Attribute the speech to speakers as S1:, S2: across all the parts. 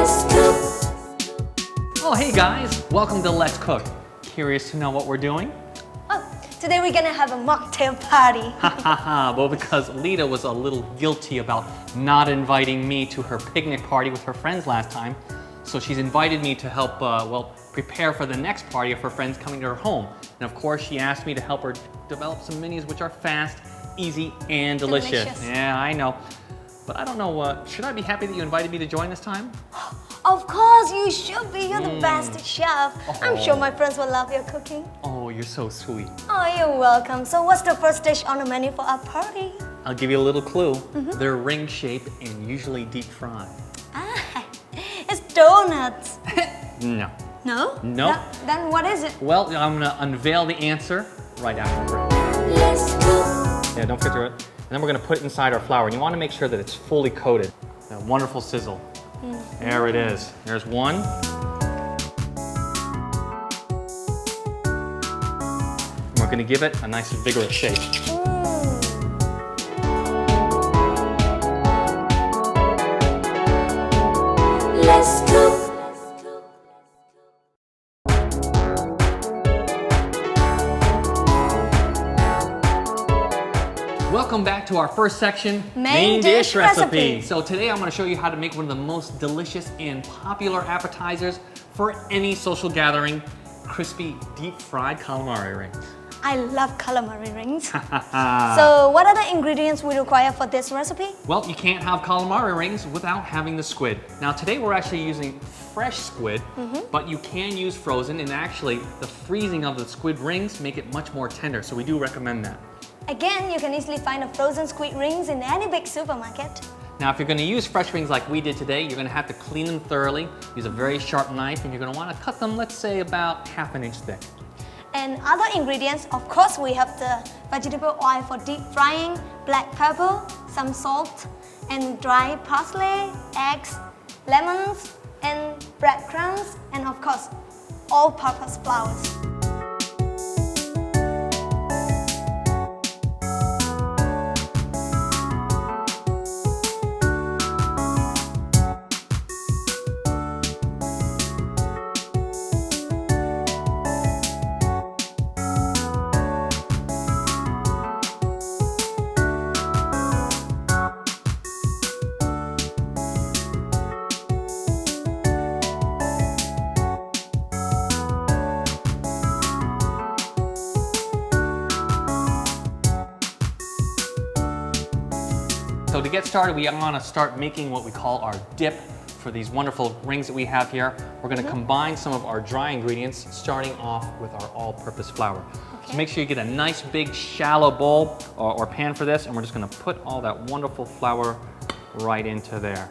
S1: Let's cook.
S2: Oh, hey guys, welcome to Let's Cook. Curious to know what we're doing?
S3: Oh, today we're gonna have a mocktail party.
S2: Well, because Lita was a little guilty about not inviting me to her picnic party with her friends last time, so she's invited me to help, prepare for the next party of her friends coming to her home. And of course, she asked me to help her develop some minis which are fast, easy, and delicious. Yeah, I know. But I don't know, should I be happy that you invited me to join this time?
S3: Of course, you should be. You're the best chef. I'm sure my friends will love your cooking.
S2: Oh, you're so sweet.
S3: Oh, you're welcome. So what's the first dish on the menu for our party?
S2: I'll give you a little clue. They're ring-shaped and usually deep-fried.
S3: Ah, it's donuts.
S2: No.
S3: No?
S2: No.
S3: Then what is it?
S2: Well, I'm gonna unveil the answer right after the break.
S1: Let's cook.
S2: Yeah, don't forget to it. And then we're gonna put it inside our flour. And you wanna make sure that it's fully coated. A wonderful sizzle. There it is. There's one. And we're gonna give it a nice vigorous shake.
S1: Let's cook.
S2: Welcome back to our first section,
S3: Main dish recipe.
S2: So today I'm going to show you how to make one of the most delicious and popular appetizers for any social gathering, crispy deep-fried calamari rings.
S3: I love calamari rings. So what are the ingredients we require for this recipe?
S2: Well, you can't have calamari rings without having the squid. Now today we're actually using fresh squid, but you can use frozen, and actually the freezing of the squid rings make it much more tender, so we do recommend that.
S3: Again, you can easily find the frozen squid rings in any big supermarket.
S2: Now, if you're going to use fresh rings like we did today, you're going to have to clean them thoroughly, use a very sharp knife, and you're going to want to cut them, let's say, about ½ inch thick.
S3: And other ingredients, of course, we have the vegetable oil for deep frying, black pepper, some salt, and dry parsley, eggs, lemons, and breadcrumbs, and of course, all-purpose flours.
S2: So to get started, we want to start making what we call our dip for these wonderful rings that we have here. We're going to combine some of our dry ingredients, starting off with our all-purpose flour. So make sure you get a nice big shallow bowl or pan for this, and we're just going to put all that wonderful flour right into there.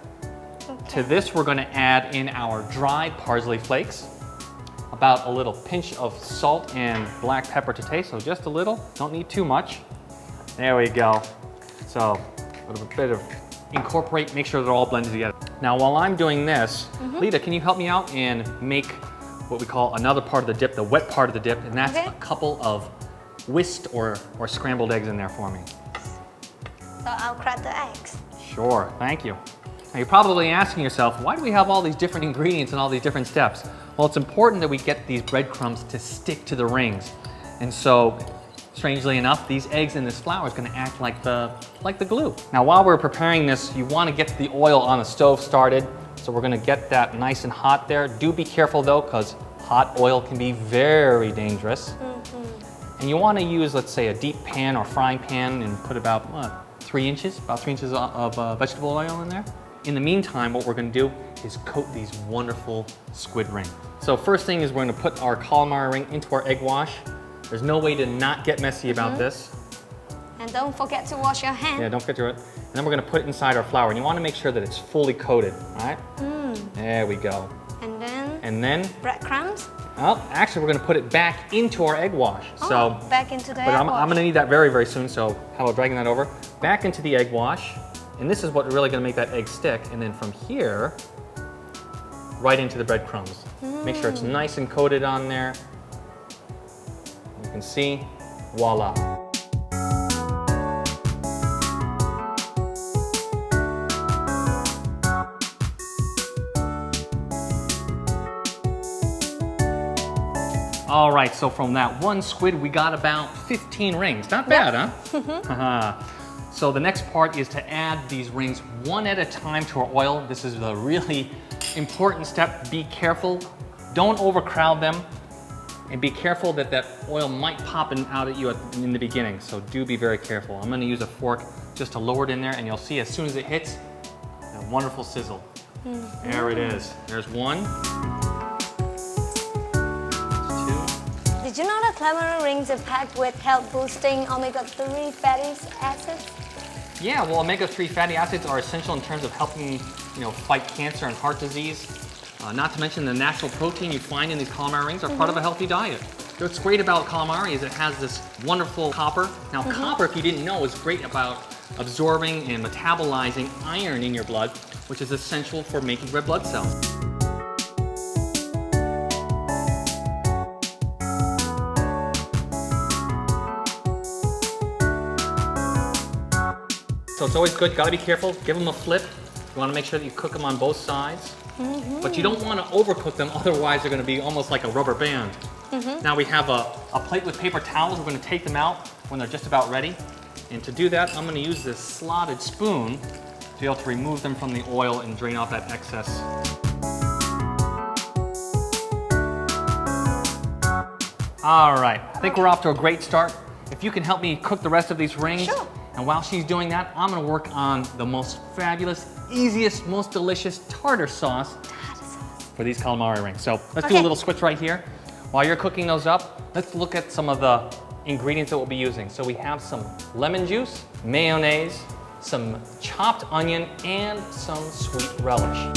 S2: To this, we're going to add in our dried parsley flakes, about a little pinch of salt and black pepper to taste, so just a little, don't need too much. There we go. So a little bit of incorporate, make sure they're all blended together. Now while I'm doing this, Lita, can you help me out and make what we call another part of the dip, the wet part of the dip, and that's a couple of whisked or scrambled eggs in there for me.
S3: So I'll crack the eggs.
S2: Sure, thank you. Now you're probably asking yourself, why do we have all these different ingredients and all these different steps? Well, it's important that we get these breadcrumbs to stick to the rings. And so, strangely enough, these eggs in this flour is going to act like the glue. Now while we're preparing this, you want to get the oil on the stove started. So we're going to get that nice and hot there. Do be careful though, because hot oil can be very dangerous. And you want to use, let's say, a deep pan or frying pan and put about 3 inches of vegetable oil in there. In the meantime, what we're going to do is coat these wonderful squid rings. So first thing is we're going to put our calamari ring into our egg wash. There's no way to not get messy about this.
S3: And don't forget to wash your hands.
S2: Yeah, don't forget to. And then we're going to put it inside our flour, and you want to make sure that it's fully coated, all right? There we go.
S3: And then breadcrumbs.
S2: Well, actually, we're going to put it back into our egg wash.
S3: So back into the egg
S2: I'm
S3: wash.
S2: going to need that very, very soon, so how about dragging that over? Back into the egg wash, and this is what's really going to make that egg stick. And then from here, right into the breadcrumbs. Make sure it's nice and coated on there. You can see, voila. All right, so from that one squid, we got about 15 rings. Not bad, huh? So the next part is to add these rings one at a time to our oil. This is a really important step. Be careful. Don't overcrowd them. And be careful that that oil might pop out at you in the beginning. So do be very careful. I'm gonna use a fork just to lower it in there, and you'll see as soon as it hits, a wonderful sizzle. There it is. There's one. There's two.
S3: Did you know that Calamari rings are packed with health boosting omega-3 fatty acids?
S2: Yeah, well, omega-3 fatty acids are essential in terms of helping, fight cancer and heart disease. Not to mention the natural protein you find in these calamari rings are part of a healthy diet. What's great about calamari is it has this wonderful copper. Now, copper, if you didn't know, is great about absorbing and metabolizing iron in your blood, which is essential for making red blood cells. So it's always good, gotta be careful, give them a flip. You wanna make sure that you cook them on both sides. But you don't want to overcook them, otherwise they're going to be almost like a rubber band. Now we have a plate with paper towels. We're going to take them out when they're just about ready. And to do that, I'm going to use this slotted spoon to be able to remove them from the oil and drain off that excess. All right, I think we're off to a great start. If you can help me cook the rest of these rings.
S3: Sure.
S2: And while she's doing that, I'm gonna work on the most fabulous, easiest, most delicious tartar sauce for these calamari rings. So let's do a little switch right here. While you're cooking those up, let's look at some of the ingredients that we'll be using. So we have some lemon juice, mayonnaise, some chopped onion, and some sweet relish.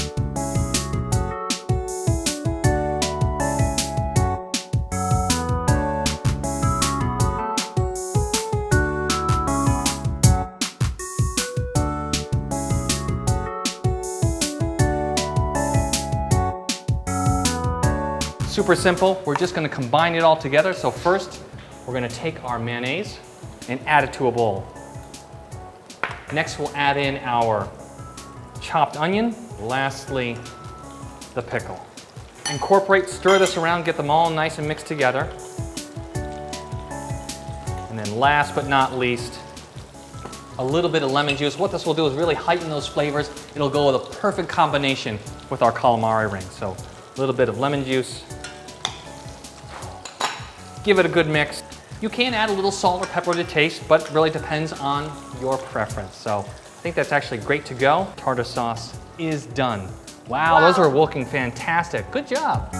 S2: Super simple, we're just gonna combine it all together. So first, we're gonna take our mayonnaise and add it to a bowl. Next, we'll add in our chopped onion. Lastly, the pickle. Incorporate, stir this around, get them all nice and mixed together. And then last but not least, a little bit of lemon juice. What this will do is really heighten those flavors. It'll go with a perfect combination with our calamari ring. So a little bit of lemon juice. Give it a good mix. You can add a little salt or pepper to taste, but it really depends on your preference. So I think that's actually great to go. Tartar sauce is done. Wow, those are looking fantastic. Good job.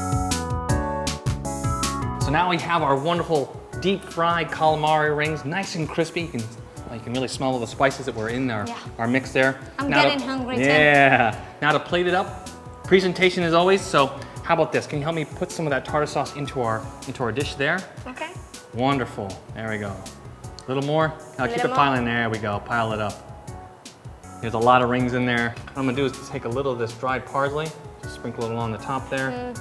S2: So now we have our wonderful deep fried calamari rings, nice and crispy. You can really smell all the spices that were in our mix there.
S3: I'm getting hungry too.
S2: Yeah. Now to plate it up, presentation as always. So how about this? Can you help me put some of that tartar sauce into our dish there?
S3: Okay.
S2: Wonderful. There we go. A little more. Now keep it piling. There we go. Pile it up. There's a lot of rings in there. What I'm gonna do is take a little of this dried parsley, just sprinkle it along the top there.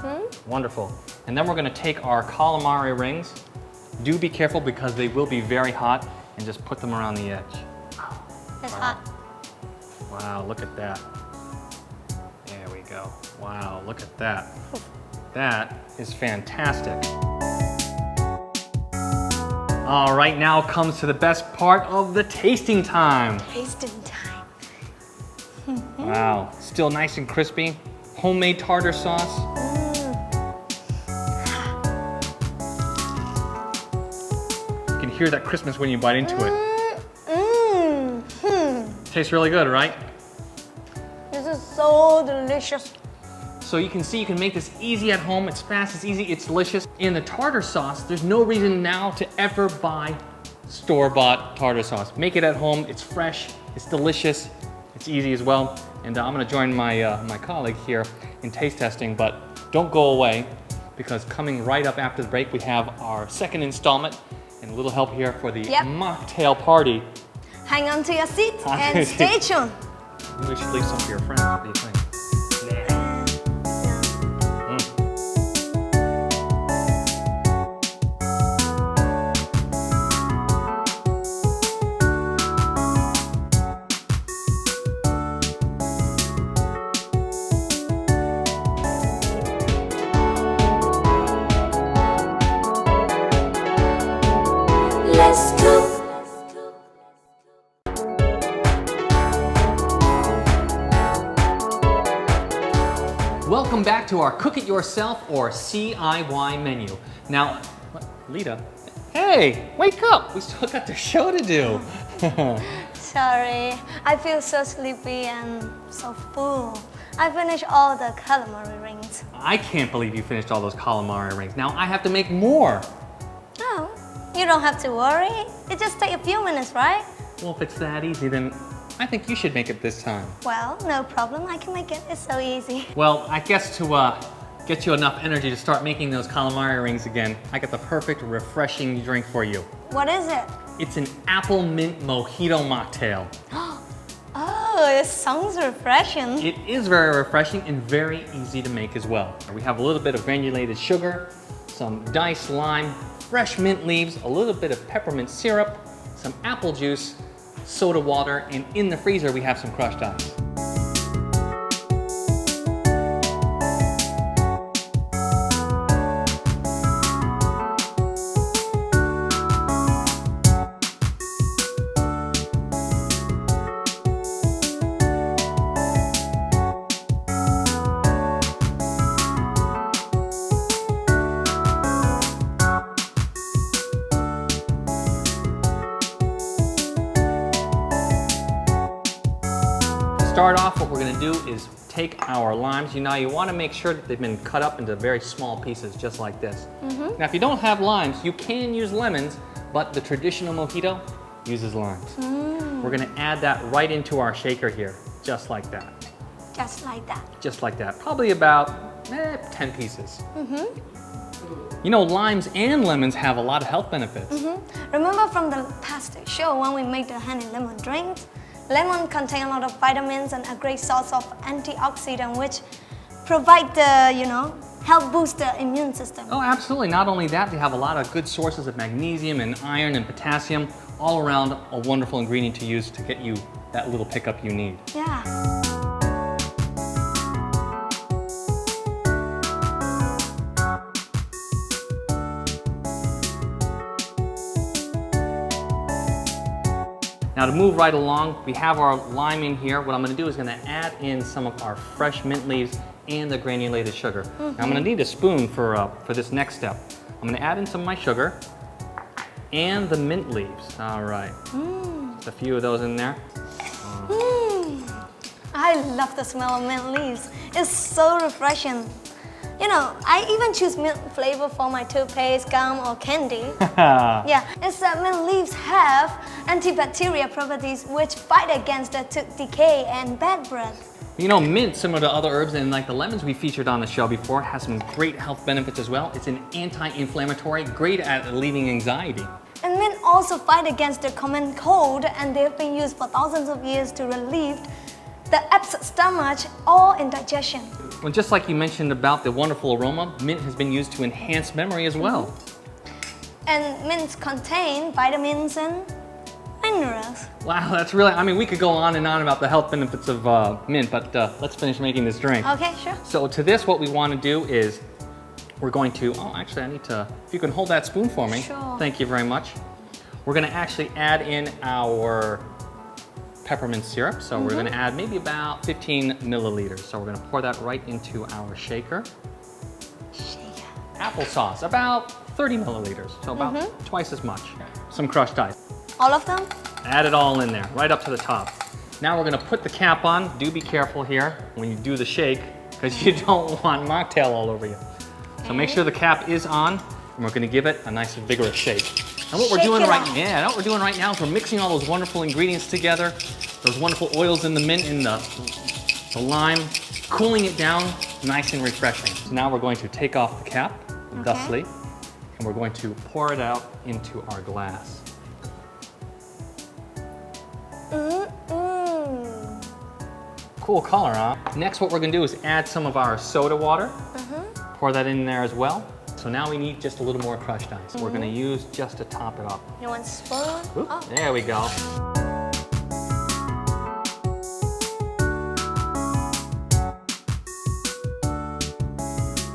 S2: Wonderful. And then we're gonna take our calamari rings. Do be careful because they will be very hot, and just put them around the edge.
S3: It's hot.
S2: Wow, look at that. There we go. Wow, look at that. That is fantastic. All right, now comes to the best part of the tasting time.
S3: Tasting time.
S2: Wow, still nice and crispy. Homemade tartar sauce. You can hear that crispness when you bite into it. Tastes really good, right?
S3: This is so delicious.
S2: So you can see you can make this easy at home. It's fast, it's easy, it's delicious. In the tartar sauce, there's no reason now to ever buy store-bought tartar sauce. Make it at home, it's fresh, it's delicious, it's easy as well. And I'm gonna join my, my colleague here in taste testing, but don't go away because coming right up after the break, we have our second installment and a little help here for the mocktail party.
S3: Hang on to your seat and stay tuned.
S2: Maybe we should leave some for your friends. What do you think? Welcome back to our Cook It Yourself or CIY menu. Now, Lita, hey, wake up! We still got the show to do.
S3: Sorry, I feel so sleepy and so full. I finished all the calamari rings.
S2: I can't believe you finished all those calamari rings. Now I have to make more.
S3: Oh, you don't have to worry. It just takes a few minutes, right?
S2: Well, if it's that easy, then I think you should make it this time.
S3: Well, no problem. I can make it. It's so easy.
S2: Well, I guess to get you enough energy to start making those calamari rings again, I got the perfect refreshing drink for you.
S3: What is it?
S2: It's an apple mint mojito mocktail.
S3: Oh, it sounds refreshing.
S2: It is very refreshing and very easy to make as well. We have a little bit of granulated sugar, some diced lime, fresh mint leaves, a little bit of peppermint syrup, some apple juice, soda water, and in the freezer we have some crushed ice. Start off, what we're going to do is take our limes. You want to make sure that they've been cut up into very small pieces, just like this. Now, if you don't have limes, you can use lemons, but the traditional mojito uses limes. We're going to add that right into our shaker here, just like that.
S3: Just like that.
S2: Just like that. Probably about 10 pieces. You know, limes and lemons have a lot of health benefits.
S3: Remember from the past show when we made the honey lemon drinks? Lemon contain a lot of vitamins and a great source of antioxidant which provide the, help boost the immune system.
S2: Oh, absolutely. Not only that, they have a lot of good sources of magnesium and iron and potassium, all around a wonderful ingredient to use to get you that little pickup you need.
S3: Yeah.
S2: Now to move right along, we have our lime in here. What I'm going to do is going to add in some of our fresh mint leaves and the granulated sugar. Now I'm going to need a spoon for this next step. I'm going to add in some of my sugar and the mint leaves. All right, just a few of those in there.
S3: I love the smell of mint leaves. It's so refreshing. I even choose mint flavor for my toothpaste, gum, or candy. Yeah, it's that mint leaves have antibacterial properties which fight against the tooth decay and bad breath.
S2: Mint, similar to other herbs and like the lemons we featured on the show before, has some great health benefits as well. It's an anti-inflammatory, great at relieving anxiety.
S3: And mint also fight against the common cold, and they've been used for thousands of years to relieve the upset stomach or indigestion.
S2: Well, just like you mentioned about the wonderful aroma, mint has been used to enhance memory as well.
S3: And mints contain vitamins and minerals.
S2: Wow, that's really, we could go on and on about the health benefits of mint, but let's finish making this drink.
S3: Okay, sure.
S2: So to this, what we want to do is we're going to, actually I need to, if you can hold that spoon for me.
S3: Sure.
S2: Thank you very much. We're going to actually add in our peppermint syrup. So we're going to add maybe about 15 milliliters. So we're going to pour that right into our shaker.
S3: Shaker.
S2: Applesauce, about 30 milliliters. So about twice as much. Some crushed ice.
S3: All of them?
S2: Add it all in there, right up to the top. Now we're going to put the cap on. Do be careful here when you do the shake, because you don't want mocktail all over you. So make sure the cap is on, and we're going to give it a nice vigorous shake. And what we're doing right now is we're mixing all those wonderful ingredients together, those wonderful oils in the mint and the lime, cooling it down nice and refreshing. So now we're going to take off the cap, thusly, and we're going to pour it out into our glass. Cool color, huh? Next, what we're going to do is add some of our soda water. Pour that in there as well. So now we need just a little more crushed ice. We're going to use just to top it up.
S3: You want a spoon?
S2: Oop, there we go.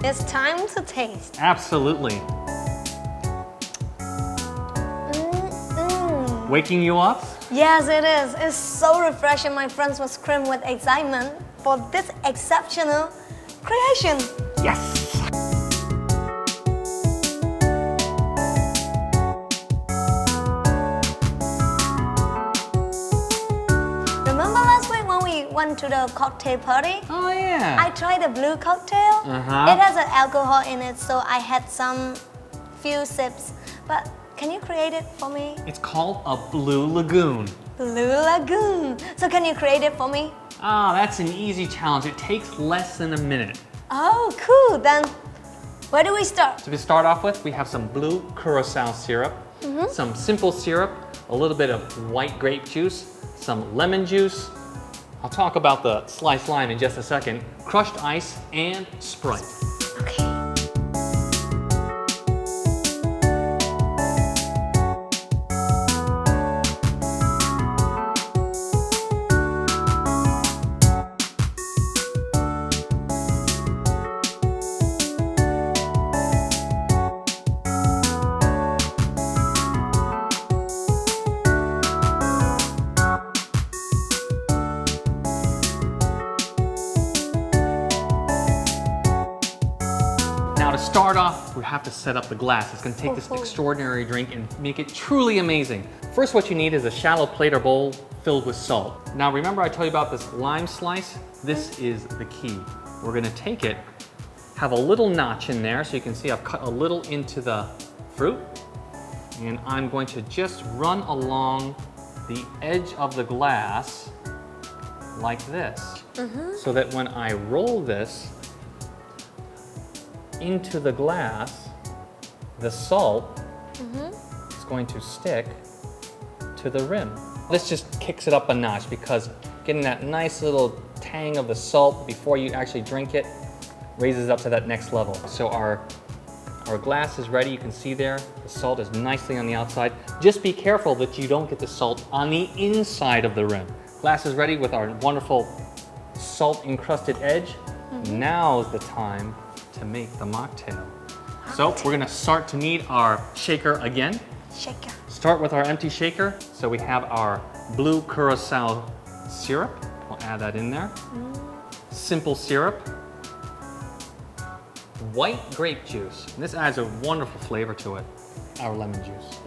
S3: It's time to taste.
S2: Absolutely. Waking you up?
S3: Yes, it is. It's so refreshing. My friends will scream with excitement. for this exceptional creation.
S2: Yes!
S3: Remember last week when we went to the cocktail party?
S2: Oh yeah!
S3: I tried the blue cocktail.
S2: Uh-huh.
S3: It has an alcohol in it, so I had some few sips. But can you create it for me?
S2: It's called a blue lagoon.
S3: Blue lagoon. So can you create it for me?
S2: Ah, that's an easy challenge. It takes less than a minute.
S3: Oh, cool. Then where do we start?
S2: So to start off with, we have some blue curacao syrup, some simple syrup, a little bit of white grape juice, some lemon juice. I'll talk about the sliced lime in just a second, crushed ice, and Sprite.
S3: Okay.
S2: Now to start off, we have to set up the glass. It's gonna take this extraordinary drink and make it truly amazing. First, what you need is a shallow plate or bowl filled with salt. Now remember I told you about this lime slice? This is the key. We're gonna take it, have a little notch in there, so you can see I've cut a little into the fruit, and I'm going to just run along the edge of the glass like this, so that when I roll this into the glass, the salt is going to stick to the rim. This just kicks it up a notch because getting that nice little tang of the salt before you actually drink it raises it up to that next level. So our glass is ready. You can see there, the salt is nicely on the outside. Just be careful that you don't get the salt on the inside of the rim. Glass is ready with our wonderful salt encrusted edge. Now's the time to make the mocktail. So we're gonna start to need our shaker again.
S3: Shaker.
S2: Start with our empty shaker. So we have our blue curacao syrup. We'll add that in there. Simple syrup. White grape juice. And this adds a wonderful flavor to it. Our lemon juice.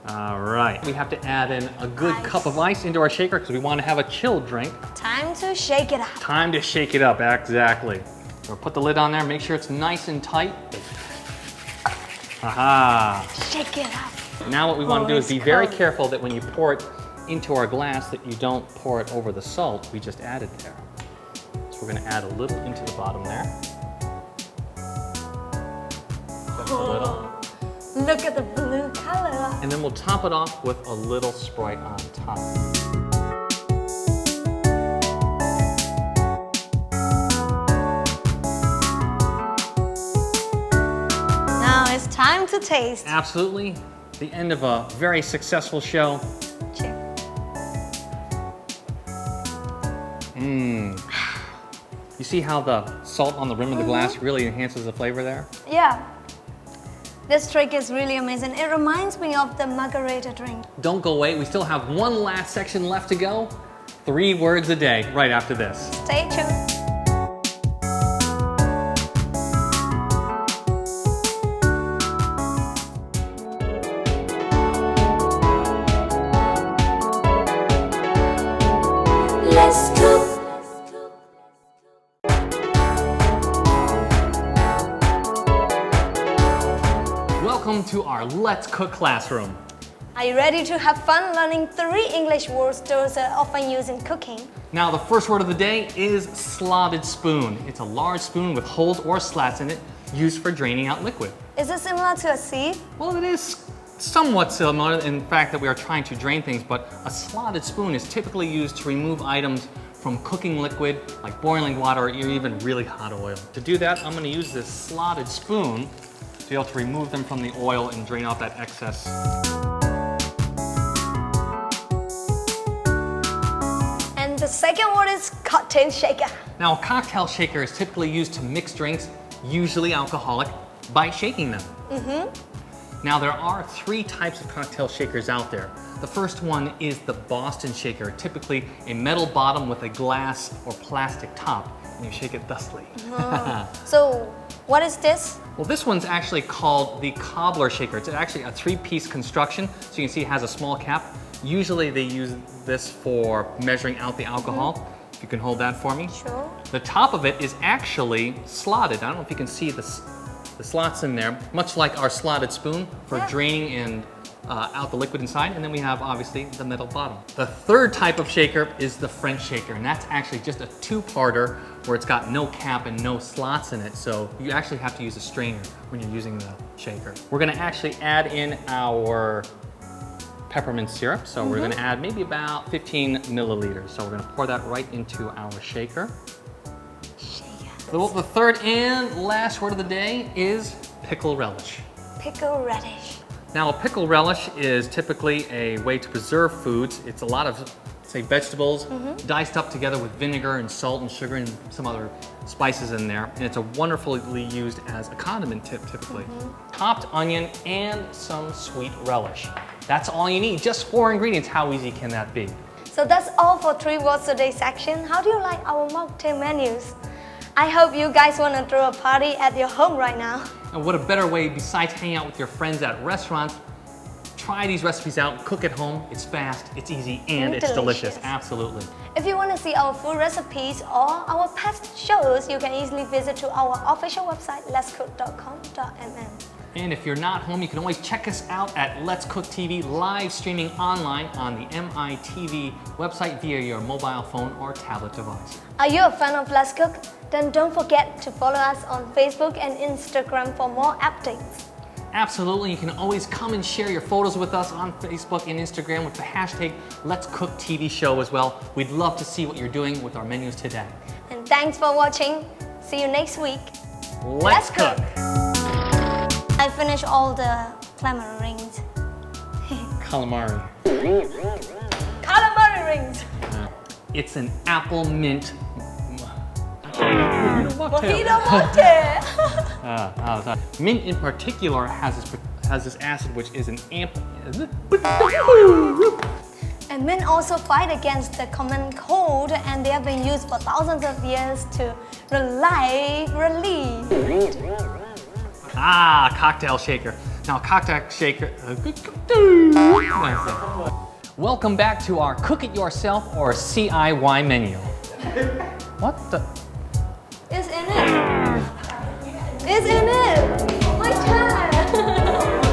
S2: All right. We have to add in a good cup of ice into our shaker because we want to have a chilled drink.
S3: Time to shake it up.
S2: Time to shake it up, exactly. We'll put the lid on there, make sure it's nice and tight. Aha.
S3: Shake it up.
S2: Now what we want to do is
S3: it's
S2: be very
S3: cold.
S2: careful that when you pour it into our glass that you don't pour it over the salt we just added there. So we're going to add a little into the bottom there. Just a little.
S3: Look at the blue color.
S2: And then we'll top it off with a little Sprite on top.
S3: Now it's time to taste.
S2: Absolutely. The end of a very successful show.
S3: Cheers.
S2: You see how the salt on the rim of the glass really enhances the flavor there?
S3: Yeah. This trick is really amazing. It reminds me of the margarita drink.
S2: Don't go away, we still have one last section left to go. 3 words a day, right after this.
S3: Stay tuned.
S1: Let's cook.
S2: Welcome to our Let's Cook classroom.
S3: Are you ready to have fun learning 3 English words those are often used in cooking?
S2: Now the first word of the day is slotted spoon. It's a large spoon with holes or slats in it used for draining out liquid.
S3: Is it similar to a sieve?
S2: Well, it is somewhat similar in fact that we are trying to drain things, but a slotted spoon is typically used to remove items from cooking liquid like boiling water or even really hot oil. To do that, I'm going to use this slotted spoon to be able to remove them from the oil and drain out that excess.
S3: And the second word is cocktail shaker.
S2: Now, a cocktail shaker is typically used to mix drinks, usually alcoholic, by shaking them. Now, there are 3 types of cocktail shakers out there. The first one is the Boston shaker, typically a metal bottom with a glass or plastic top, and you shake it thusly.
S3: So, what is this?
S2: Well, this one's actually called the cobbler shaker. It's actually a 3-piece construction, so you can see it has a small cap. Usually they use this for measuring out the alcohol. If you can hold that for me.
S3: Sure.
S2: The top of it is actually slotted. I don't know if you can see the slots in there, much like our slotted spoon for draining and out the liquid inside. And then we have, obviously, the metal bottom. The third type of shaker is the French shaker, and that's actually just a 2-parter where it's got no cap and no slots in it. So you actually have to use a strainer when you're using the shaker. We're gonna actually add in our peppermint syrup. So we're gonna add maybe about 15 milliliters. So we're gonna pour that right into our shaker. The third and last word of the day is pickle relish.
S3: Pickle radish.
S2: Now, a pickle relish is typically a way to preserve foods. It's a lot of, say, vegetables diced up together with vinegar and salt and sugar and some other spices in there. And it's a wonderfully used as a condiment typically. Chopped onion and some sweet relish. That's all you need, just 4 ingredients. How easy can that be?
S3: So that's all for 3 words a day section. How do you like our mocktail menus? I hope you guys want to throw a party at your home right now.
S2: And what a better way, besides hanging out with your friends at restaurants, try these recipes out, cook at home. It's fast, it's easy, and it's delicious. Absolutely.
S3: If you want to see our food recipes or our past shows, you can easily visit to our official website, letscook.com.mm.
S2: And if you're not home, you can always check us out at Let's Cook TV, live streaming online on the MITV website via your mobile phone or tablet device.
S3: Are you a fan of Let's Cook? Then don't forget to follow us on Facebook and Instagram for more updates.
S2: Absolutely, you can always come and share your photos with us on Facebook and Instagram with the hashtag Let's Cook TV show as well. We'd love to see what you're doing with our menus today.
S3: And thanks for watching. See you next week.
S2: Let's cook.
S3: I finished all the calamari rings.
S2: Calamari.
S3: Calamari rings!
S2: It's an apple mint
S3: Mojito mocktail!
S2: Mint in particular has this acid which is an
S3: And mint also fight against the common cold, and they have been used for thousands of years to relieve.
S2: Cocktail shaker. Now, cocktail shaker. Welcome back to our Cook It Yourself or CIY menu. What the?
S3: It's in it. It's in it. My turn.